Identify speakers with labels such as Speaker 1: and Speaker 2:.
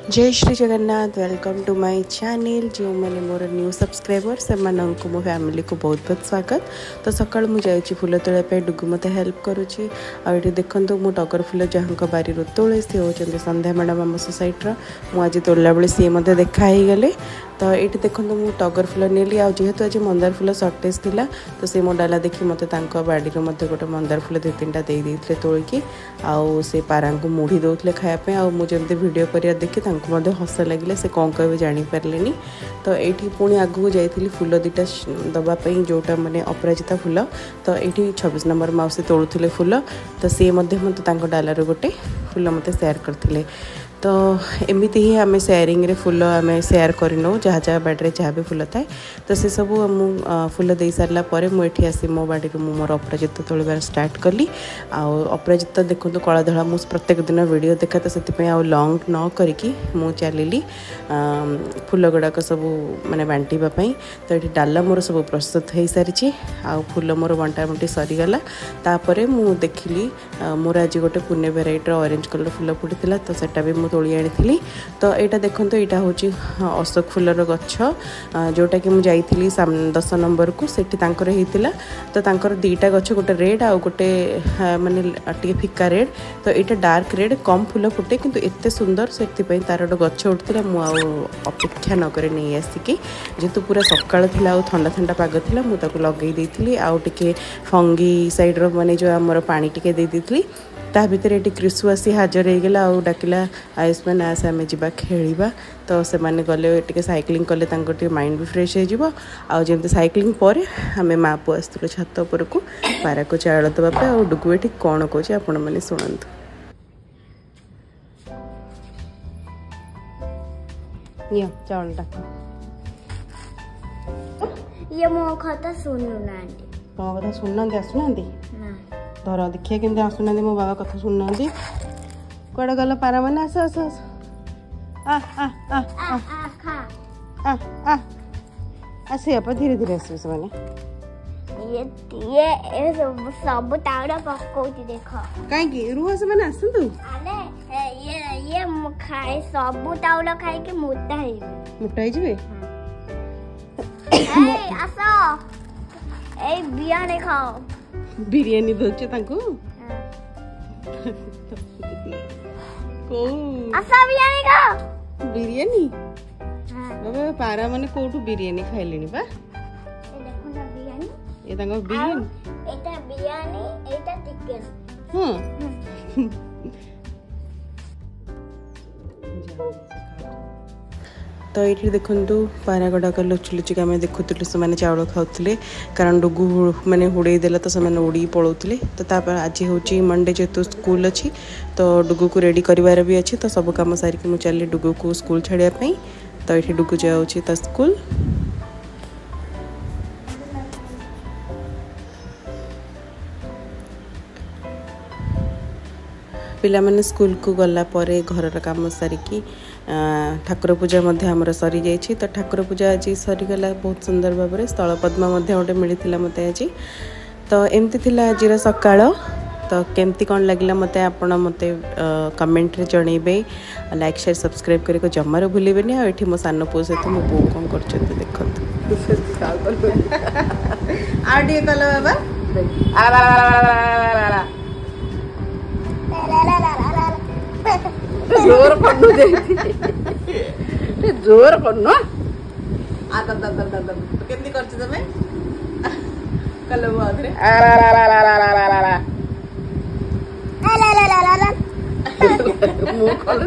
Speaker 1: जय Shri Jagannath welcome to my channel जो मैंने मोर न्यू सब्सक्राइबर से मो फैमिली को बहुत बहुत स्वागत। तो सकाल मुझे फूल तोड़ा डुगु मत हेल्प करुँची आगे देखो मु टगर फूल जहाँ बारी तोड़े सी होती संध्या मैडम आम सोसाइटर मुझे तोड़ला बेले सी देखाई गले। तो ये देखो मु टगर फूल नेली जेहेतु आज मंदार फूल सर्टेज थी तो से मो डाला देखी मत बाड़ी गोटे मंदार फूल 2-3टा दे तोड़िकी आउ से पारा को मुढ़ी दौले खायापी मुझे भिडियो कर देखी हस लगे से कौन कह जापारे। तो ये पुणी आगू जाइली फूल 2टा दवापाई जोटा माने अपराजिता फूल तो ये 26 नंबर माउसी तोड़ुले फूल तो सी मत डालार गोटे फूल मत सेयार करते। तो एमती ही आम सेयारिंग रे फूल आम सेयार करनौ जहाँ जहाँ बाड़ी जहाँ भी फूल थाए तो से सब फूल दे सारा मुझे आसी मो बाड़ी मोर अपराजित तोड़बार स्टार्ट कली। अपराजित देखो कला धड़ा मुझ प्रत्येक दिन वीडियो देखा तो से लॉन्ग न करके मु चली फूल गुड़ाक सब माने बांटापी। तो ये डाला मोर सब प्रस्तुत हो सारी फूल मोर बंटा बंटी सरीगला तापर मु देखिली मोर आज गोटे पुणे भेराइटर ऑरेंज कलर फूल फुटी तो सेटा भी तोड़ी आनी। तो यहाँ देखो यहाँ हूँ अशोक फूलर गछ जोटा कि मुझे 10 नंबर को सेठी होता तो 2टा गछ गोटे रेड आ गोटे माने टे फिका रेड तो यहाँ डार्क रेड कम फूल फुटे किंतु एते सुंदर से तार गोटे गछ उठता मुझे अपेक्षा नक नहीं आसिकी जेहेतु पूरा सकाल था ठंडा ठंडा पाग था मुझे लगे देती आउे फंगी साइड्र माने जो आमर पानी टिके देती ता भितर ये क्रिसु आसी हाजर हो गला आ डाकिला आयुष्मान आस आम जा खेलवा। तो से मैंने गले टे साइक्लिंग कले माइंड भी फ्रेश होमती साइक्लिंग पर आम माँ पु आसलु छात उपर को पारा को चाउल देवाई आ डुगु ये कौन कहे आपण मैंने शुणु। चाउलटा
Speaker 2: ये मो कथा सुनुना
Speaker 1: मो कथा शुणुना आसुना धर देखिए केमती आसुना मो बाबा कथा शुणुना कड़े गल पारा मैंने आस आस आस आसे धीरे धीरे आस
Speaker 2: ये सब तावड़ा पकोती देखो
Speaker 1: कहीं रुह से मैंने आसतु
Speaker 2: ये खाए सब तावड़ा खाए के मोटा है
Speaker 1: मोटा ही जीवे
Speaker 2: आसो ए बियाने खाओ
Speaker 1: बिरयानी दौचे तांको को
Speaker 2: आसा बिरयानी खाओ
Speaker 1: बिरयानी बाबा पारा माने कोठू बिरयानी खाइलेनी बा
Speaker 2: ए देखो ना बिरयानी
Speaker 1: ए तांको बिरयानी
Speaker 2: एटा बिरयानी एटा चिकन
Speaker 1: तो ये देखु पारा गुड़ाक लुचि लुचिक आम देखुलु से चाउल खाऊले कारण डुगु मैंने हुड़े देला तो से उड़ी पलाऊले। तो आज हूँ मंडे जेहेतु स्कूल अच्छी तो डुगु को रेडी कर भी अच्छी तो सब कम सारिक मुझे चली डुगु को स्कूल छाड़ापी। तो ये डुगु जाऊँगी ता स्कूल पिला माने स्कूल को गला परे घर काम सारिकी ठाकुर पूजा आमर सरी जाइए। तो ठाकुर पूजा आज सरीगला बहुत सुंदर भाव में स्थल पद्मा गोटे मिलता मत आज। तो एमती थिला आज सकाळ तो केमती कौन लगे मत आपण मत कमेंट रे जनइबे लाइक शेयर सब्सक्राइब करके जमार भूलेबेनि। आ एठी मो सान पु सहित मो बो कौन कर देखत आडियो कल बाबा जोर पन्नु दे जोर पन्नु आ द द द द केमती करछ तमे कलबो आधरे आ ला ला ला ला ला ला ला ला ला मु कल